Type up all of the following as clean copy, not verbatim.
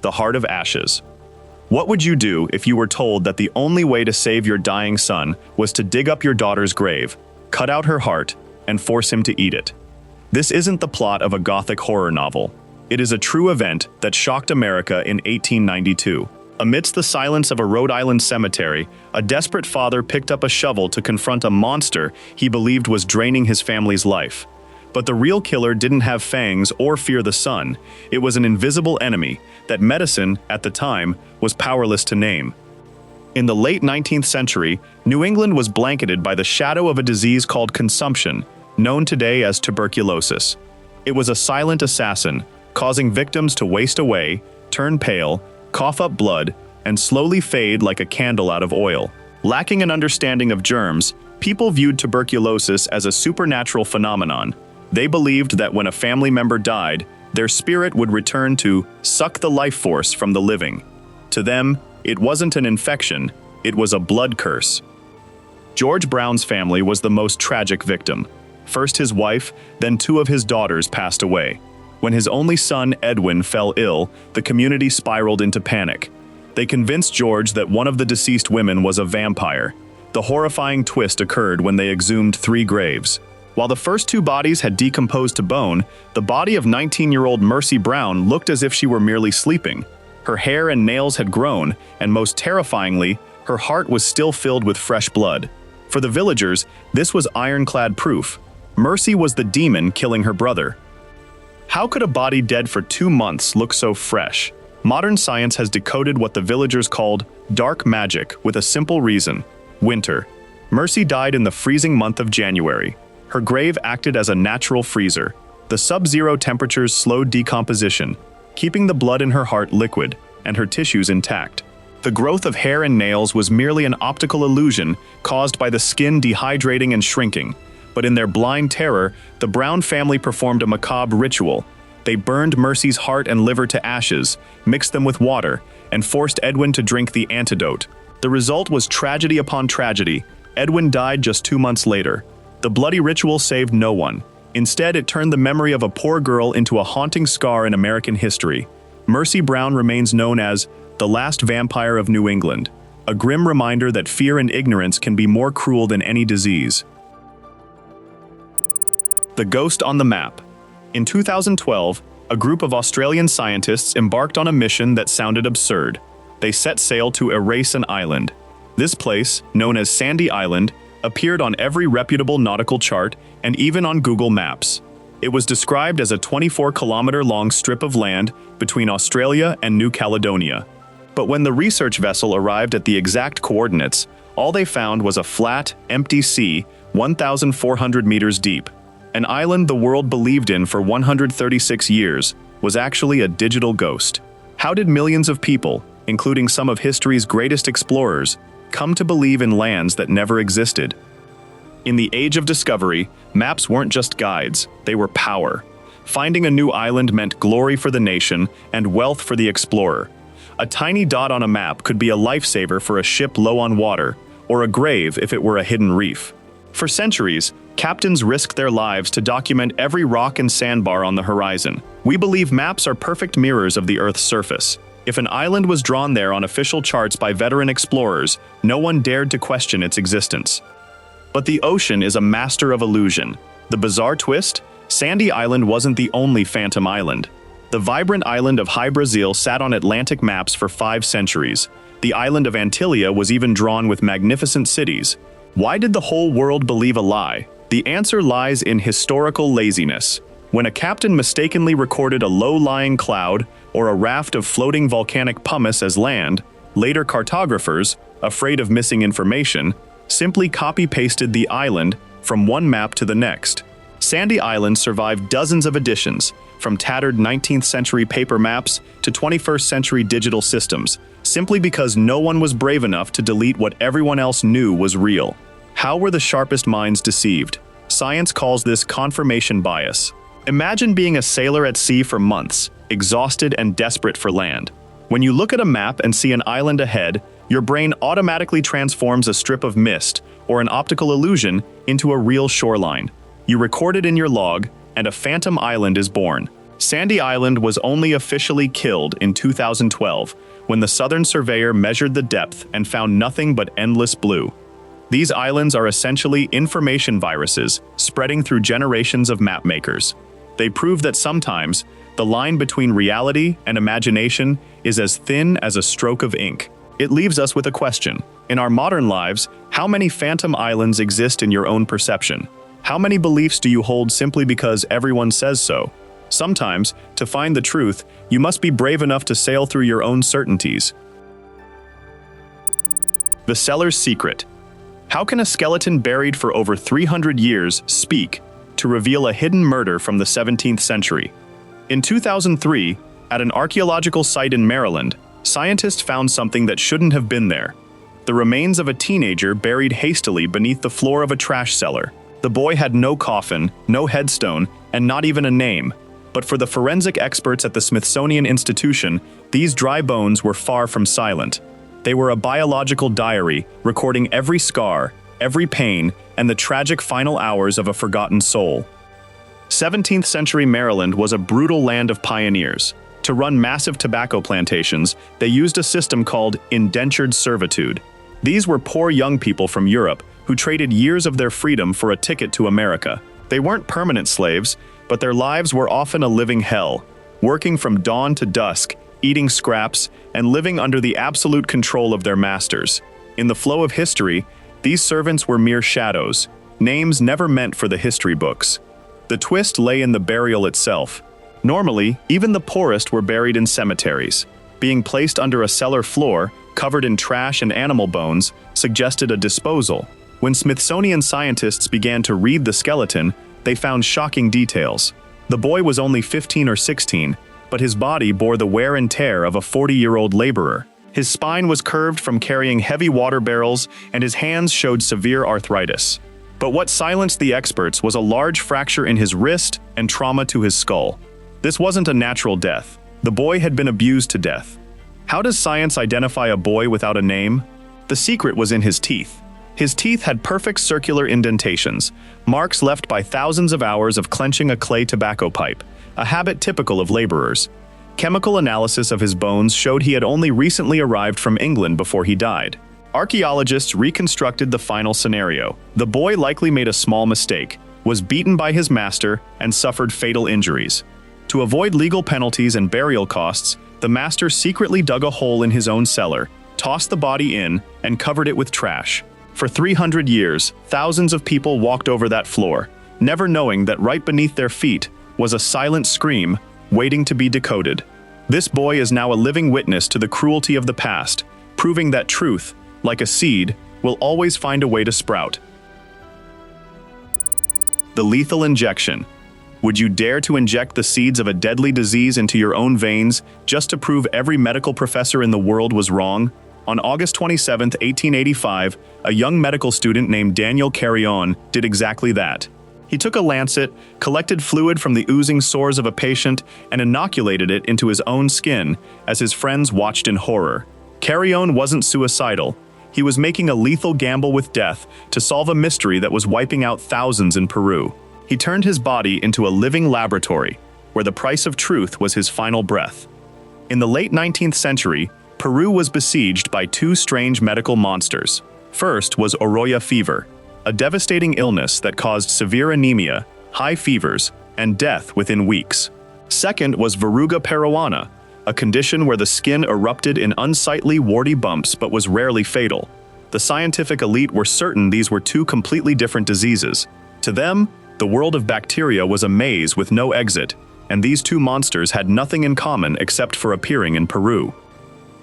the heart of ashes. What would you do if you were told that the only way to save your dying son was to dig up your daughter's grave, cut out her heart, and force him to eat it? This isn't the plot of a Gothic horror novel. It is a true event that shocked America in 1892. Amidst the silence of a Rhode Island cemetery, a desperate father picked up a shovel to confront a monster he believed was draining his family's life. But the real killer didn't have fangs or fear the sun. It was an invisible enemy that medicine, at the time, was powerless to name. In the late 19th century, New England was blanketed by the shadow of a disease called consumption, known today as tuberculosis. It was a silent assassin, causing victims to waste away, turn pale, cough up blood, and slowly fade like a candle out of oil. Lacking an understanding of germs, people viewed tuberculosis as a supernatural phenomenon. They believed that when a family member died, their spirit would return to suck the life force from the living. To them, it wasn't an infection, it was a blood curse. George Brown's family was the most tragic victim. First his wife, then two of his daughters passed away. When his only son, Edwin, fell ill, the community spiraled into panic. They convinced George that one of the deceased women was a vampire. The horrifying twist occurred when they exhumed 3 graves. While the first 2 bodies had decomposed to bone, the body of 19-year-old Mercy Brown looked as if she were merely sleeping. Her hair and nails had grown, and most terrifyingly, her heart was still filled with fresh blood. For the villagers, this was ironclad proof. Mercy was the demon killing her brother. How could a body dead for 2 months look so fresh? Modern science has decoded what the villagers called dark magic with a simple reason: winter. Mercy died in the freezing month of January. Her grave acted as a natural freezer. The sub-zero temperatures slowed decomposition, keeping the blood in her heart liquid and her tissues intact. The growth of hair and nails was merely an optical illusion caused by the skin dehydrating and shrinking. But in their blind terror, the Brown family performed a macabre ritual. They burned Mercy's heart and liver to ashes, mixed them with water, and forced Edwin to drink the antidote. The result was tragedy upon tragedy. Edwin died just 2 months later. The bloody ritual saved no one. Instead, it turned the memory of a poor girl into a haunting scar in American history. Mercy Brown remains known as the last vampire of New England, a grim reminder that fear and ignorance can be more cruel than any disease. The ghost on the map. In 2012, a group of Australian scientists embarked on a mission that sounded absurd. They set sail to erase an island. This place, known as Sandy Island, appeared on every reputable nautical chart and even on Google Maps. It was described as a 24-kilometer-long strip of land between Australia and New Caledonia. But when the research vessel arrived at the exact coordinates, all they found was a flat, empty sea, 1,400 meters deep. An island the world believed in for 136 years was actually a digital ghost. How did millions of people, including some of history's greatest explorers, come to believe in lands that never existed? In the age of discovery, maps weren't just guides, they were power. Finding a new island meant glory for the nation and wealth for the explorer. A tiny dot on a map could be a lifesaver for a ship low on water, or a grave if it were a hidden reef. For centuries, captains risked their lives to document every rock and sandbar on the horizon. We believe maps are perfect mirrors of the Earth's surface. If an island was drawn there on official charts by veteran explorers, no one dared to question its existence. But the ocean is a master of illusion. The bizarre twist? Sandy Island wasn't the only phantom island. The vibrant island of Hy Brasil sat on Atlantic maps for 5 centuries. The island of Antillia was even drawn with magnificent cities. Why did the whole world believe a lie? The answer lies in historical laziness. When a captain mistakenly recorded a low-lying cloud or a raft of floating volcanic pumice as land, later cartographers, afraid of missing information, simply copy-pasted the island from one map to the next. Sandy Island survived dozens of editions, from tattered 19th century paper maps to 21st century digital systems, simply because no one was brave enough to delete what everyone else knew was real. How were the sharpest minds deceived? Science calls this confirmation bias. Imagine being a sailor at sea for months, exhausted and desperate for land. When you look at a map and see an island ahead, your brain automatically transforms a strip of mist or an optical illusion into a real shoreline. You record it in your log, and a phantom island is born. Sandy Island was only officially killed in 2012 when the Southern Surveyor measured the depth and found nothing but endless blue. These islands are essentially information viruses spreading through generations of mapmakers. They prove that sometimes the line between reality and imagination is as thin as a stroke of ink. It leaves us with a question. In our modern lives, how many phantom islands exist in your own perception? How many beliefs do you hold simply because everyone says so? Sometimes, to find the truth, you must be brave enough to sail through your own certainties. The cellar's secret. How can a skeleton buried for over 300 years speak to reveal a hidden murder from the 17th century? In 2003, at an archaeological site in Maryland, scientists found something that shouldn't have been there. The remains of a teenager buried hastily beneath the floor of a trash cellar. The boy had no coffin, no headstone, and not even a name. But for the forensic experts at the Smithsonian Institution, these dry bones were far from silent. They were a biological diary, recording every scar, every pain, and the tragic final hours of a forgotten soul. 17th century Maryland was a brutal land of pioneers. To run massive tobacco plantations, they used a system called indentured servitude. These were poor young people from Europe who traded years of their freedom for a ticket to America. They weren't permanent slaves, but their lives were often a living hell, working from dawn to dusk, eating scraps, and living under the absolute control of their masters. In the flow of history, these servants were mere shadows, names never meant for the history books. The twist lay in the burial itself. Normally, even the poorest were buried in cemeteries. Being placed under a cellar floor, covered in trash and animal bones, suggested a disposal. When Smithsonian scientists began to read the skeleton, they found shocking details. The boy was only 15 or 16, but his body bore the wear and tear of a 40-year-old laborer. His spine was curved from carrying heavy water barrels, and his hands showed severe arthritis. But what silenced the experts was a large fracture in his wrist and trauma to his skull. This wasn't a natural death. The boy had been abused to death. How does science identify a boy without a name? The secret was in his teeth. His teeth had perfect circular indentations, marks left by thousands of hours of clenching a clay tobacco pipe, a habit typical of laborers. Chemical analysis of his bones showed he had only recently arrived from England before he died. Archaeologists reconstructed the final scenario. The boy likely made a small mistake, was beaten by his master, and suffered fatal injuries. To avoid legal penalties and burial costs, the master secretly dug a hole in his own cellar, tossed the body in, and covered it with trash. For 300 years, thousands of people walked over that floor, never knowing that right beneath their feet was a silent scream waiting to be decoded. This boy is now a living witness to the cruelty of the past, proving that truth, like a seed, will always find a way to sprout. The lethal injection. Would you dare to inject the seeds of a deadly disease into your own veins just to prove every medical professor in the world was wrong? On August 27, 1885, a young medical student named Daniel Carrión did exactly that. He took a lancet, collected fluid from the oozing sores of a patient, and inoculated it into his own skin as his friends watched in horror. Carrión wasn't suicidal. He was making a lethal gamble with death to solve a mystery that was wiping out thousands in Peru. He turned his body into a living laboratory, where the price of truth was his final breath. In the late 19th century, Peru was besieged by two strange medical monsters. First was Oroya fever, a devastating illness that caused severe anemia, high fevers, and death within weeks. Second was verruga peruana, a condition where the skin erupted in unsightly, warty bumps but was rarely fatal. The scientific elite were certain these were two completely different diseases. To them, the world of bacteria was a maze with no exit, and these two monsters had nothing in common except for appearing in Peru.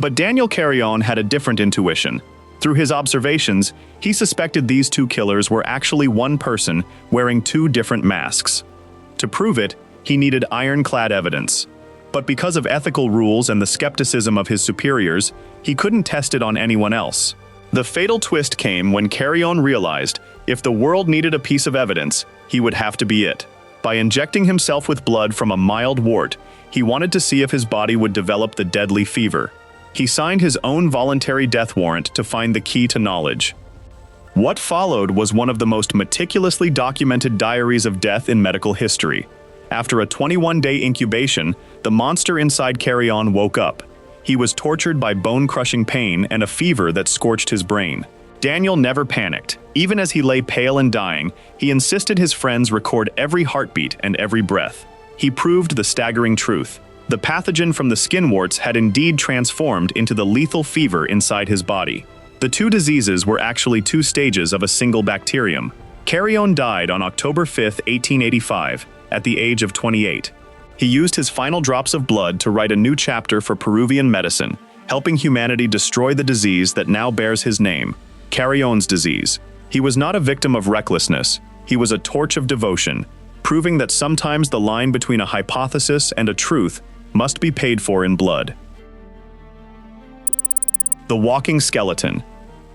But Daniel Carrión had a different intuition. Through his observations, he suspected these two killers were actually one person wearing two different masks. To prove it, he needed ironclad evidence. But because of ethical rules and the skepticism of his superiors, he couldn't test it on anyone else. The fatal twist came when Carrión realized if the world needed a piece of evidence, he would have to be it. By injecting himself with blood from a mild wart, he wanted to see if his body would develop the deadly fever. He signed his own voluntary death warrant to find the key to knowledge. What followed was one of the most meticulously documented diaries of death in medical history. After a 21-day incubation, the monster inside Carrión woke up. He was tortured by bone-crushing pain and a fever that scorched his brain. Daniel never panicked. Even as he lay pale and dying, he insisted his friends record every heartbeat and every breath. He proved the staggering truth. The pathogen from the skin warts had indeed transformed into the lethal fever inside his body. The two diseases were actually two stages of a single bacterium. Carrión died on October 5, 1885, at the age of 28. He used his final drops of blood to write a new chapter for Peruvian medicine, helping humanity destroy the disease that now bears his name, Carrión's disease. He was not a victim of recklessness. He was a torch of devotion, proving that sometimes the line between a hypothesis and a truth must be paid for in blood. The walking skeleton.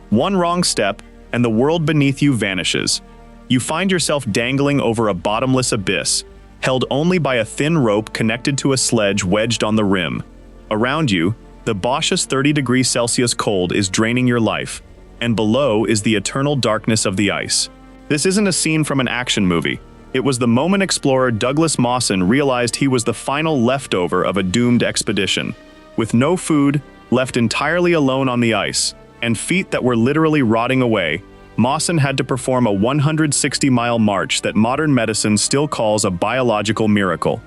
One wrong step, and the world beneath you vanishes. You find yourself dangling over a bottomless abyss, held only by a thin rope connected to a sledge wedged on the rim. Around you, the Bosch's 30°C cold is draining your life, and below is the eternal darkness of the ice. This isn't a scene from an action movie. It was the moment explorer Douglas Mawson realized he was the final leftover of a doomed expedition. With no food, left entirely alone on the ice, and feet that were literally rotting away, Mawson had to perform a 160-mile march that modern medicine still calls a biological miracle.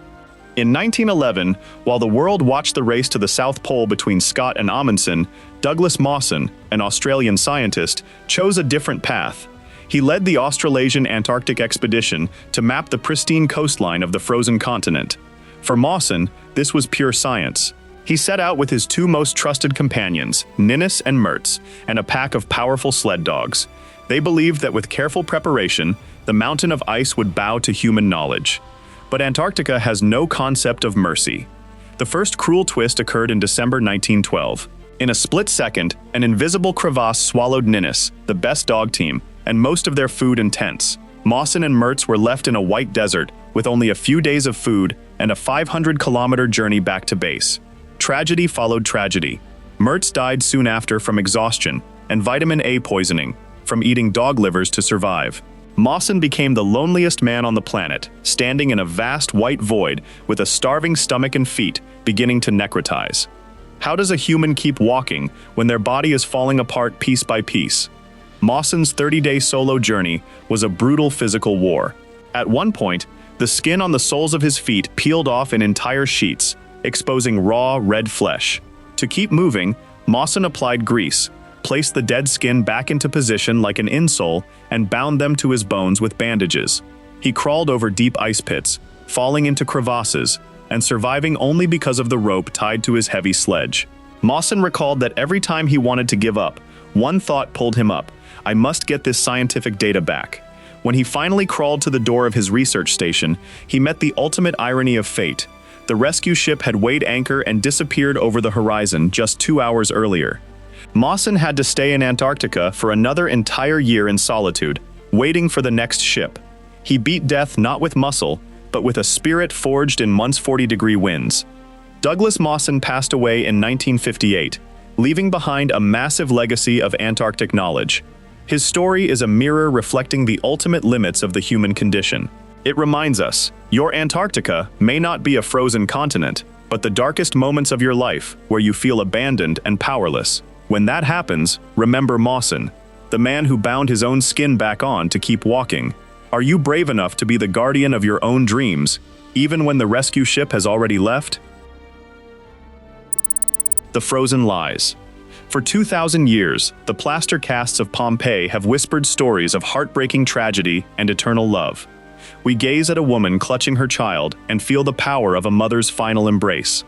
In 1911, while the world watched the race to the South Pole between Scott and Amundsen, Douglas Mawson, an Australian scientist, chose a different path. He led the Australasian Antarctic expedition to map the pristine coastline of the frozen continent. For Mawson, this was pure science. He set out with his two most trusted companions, Ninnis and Mertz, and a pack of powerful sled dogs. They believed that with careful preparation, the mountain of ice would bow to human knowledge. But Antarctica has no concept of mercy. The first cruel twist occurred in December 1912. In a split second, an invisible crevasse swallowed Ninnis, the best dog team, and most of their food and tents. Mawson and Mertz were left in a white desert, with only a few days of food and a 500-kilometer journey back to base. Tragedy followed tragedy. Mertz died soon after from exhaustion and vitamin A poisoning, from eating dog livers to survive. Mawson became the loneliest man on the planet, standing in a vast white void with a starving stomach and feet beginning to necrotize. How does a human keep walking when their body is falling apart piece by piece? Mawson's 30-day solo journey was a brutal physical war. At one point, the skin on the soles of his feet peeled off in entire sheets, exposing raw, red flesh. To keep moving, Mawson applied grease, placed the dead skin back into position like an insole, and bound them to his bones with bandages. He crawled over deep ice pits, falling into crevasses, and surviving only because of the rope tied to his heavy sledge. Mawson recalled that every time he wanted to give up, one thought pulled him up: I must get this scientific data back. When he finally crawled to the door of his research station, he met the ultimate irony of fate. The rescue ship had weighed anchor and disappeared over the horizon just 2 hours earlier. Mawson had to stay in Antarctica for another entire year in solitude, waiting for the next ship. He beat death not with muscle, but with a spirit forged in months 40-degree winds. Douglas Mawson passed away in 1958, leaving behind a massive legacy of Antarctic knowledge. His story is a mirror reflecting the ultimate limits of the human condition. It reminds us, your Antarctica may not be a frozen continent, but the darkest moments of your life where you feel abandoned and powerless. When that happens, remember Mawson, the man who bound his own skin back on to keep walking. Are you brave enough to be the guardian of your own dreams, even when the rescue ship has already left? The Frozen Lies. For 2,000 years, the plaster casts of Pompeii have whispered stories of heartbreaking tragedy and eternal love. We gaze at a woman clutching her child and feel the power of a mother's final embrace.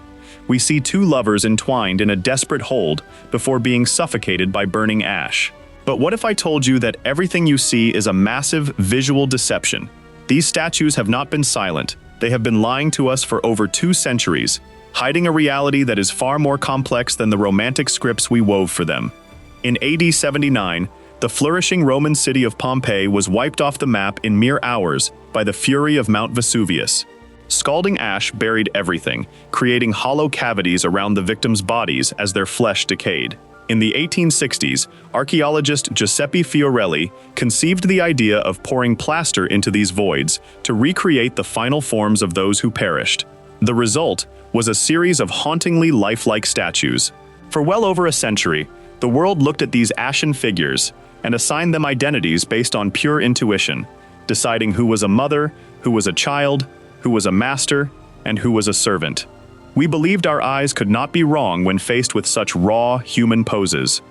We see two lovers entwined in a desperate hold before being suffocated by burning ash. But what if I told you that everything you see is a massive visual deception? These statues have not been silent. They have been lying to us for over 2 centuries, hiding a reality that is far more complex than the romantic scripts we wove for them. In AD 79, the flourishing Roman city of Pompeii was wiped off the map in mere hours by the fury of Mount Vesuvius. Scalding ash buried everything, creating hollow cavities around the victims' bodies as their flesh decayed. In the 1860s, archaeologist Giuseppe Fiorelli conceived the idea of pouring plaster into these voids to recreate the final forms of those who perished. The result was a series of hauntingly lifelike statues. For well over a century, the world looked at these ashen figures and assigned them identities based on pure intuition, deciding who was a mother, who was a child, who was a master, and who was a servant. We believed our eyes could not be wrong when faced with such raw, human poses.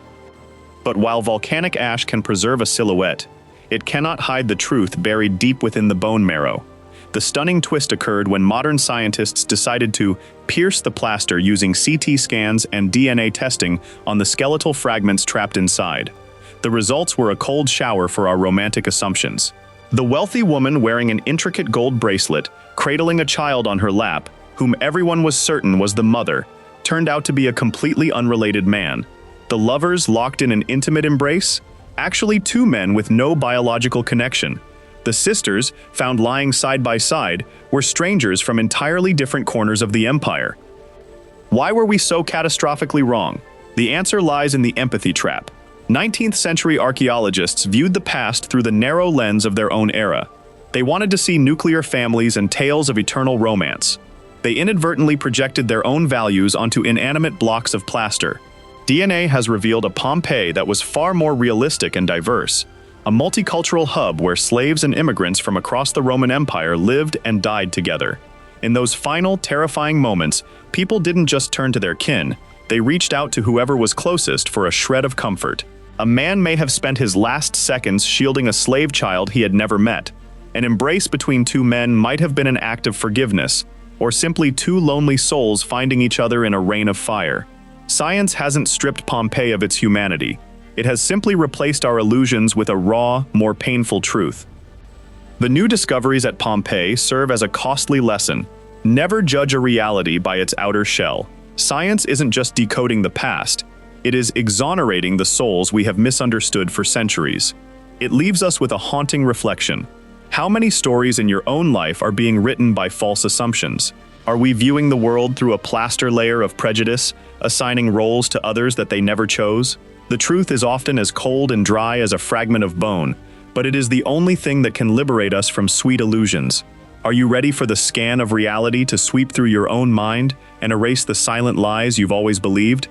But while volcanic ash can preserve a silhouette, it cannot hide the truth buried deep within the bone marrow. The stunning twist occurred when modern scientists decided to pierce the plaster using CT scans and DNA testing on the skeletal fragments trapped inside. The results were a cold shower for our romantic assumptions. The wealthy woman wearing an intricate gold bracelet, cradling a child on her lap, whom everyone was certain was the mother, turned out to be a completely unrelated man. The lovers locked in an intimate embrace? Actually, two men with no biological connection. The sisters, found lying side by side, were strangers from entirely different corners of the empire. Why were we so catastrophically wrong? The answer lies in the empathy trap. 19th century archaeologists viewed the past through the narrow lens of their own era. They wanted to see nuclear families and tales of eternal romance. They inadvertently projected their own values onto inanimate blocks of plaster. DNA has revealed a Pompeii that was far more realistic and diverse, a multicultural hub where slaves and immigrants from across the Roman Empire lived and died together. In those final, terrifying moments, people didn't just turn to their kin, they reached out to whoever was closest for a shred of comfort. A man may have spent his last seconds shielding a slave child he had never met. An embrace between two men might have been an act of forgiveness, or simply two lonely souls finding each other in a rain of fire. Science hasn't stripped Pompeii of its humanity. It has simply replaced our illusions with a raw, more painful truth. The new discoveries at Pompeii serve as a costly lesson. Never judge a reality by its outer shell. Science isn't just decoding the past, it is exonerating the souls we have misunderstood for centuries. It leaves us with a haunting reflection. How many stories in your own life are being written by false assumptions? Are we viewing the world through a plaster layer of prejudice, assigning roles to others that they never chose? The truth is often as cold and dry as a fragment of bone, but it is the only thing that can liberate us from sweet illusions. Are you ready for the scan of reality to sweep through your own mind and erase the silent lies you've always believed?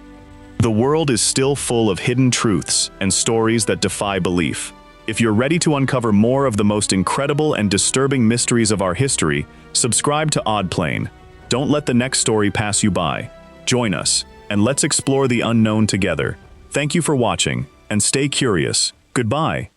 The world is still full of hidden truths and stories that defy belief. If you're ready to uncover more of the most incredible and disturbing mysteries of our history, subscribe to Oddplain. Don't let the next story pass you by. Join us, and let's explore the unknown together. Thank you for watching, and stay curious. Goodbye.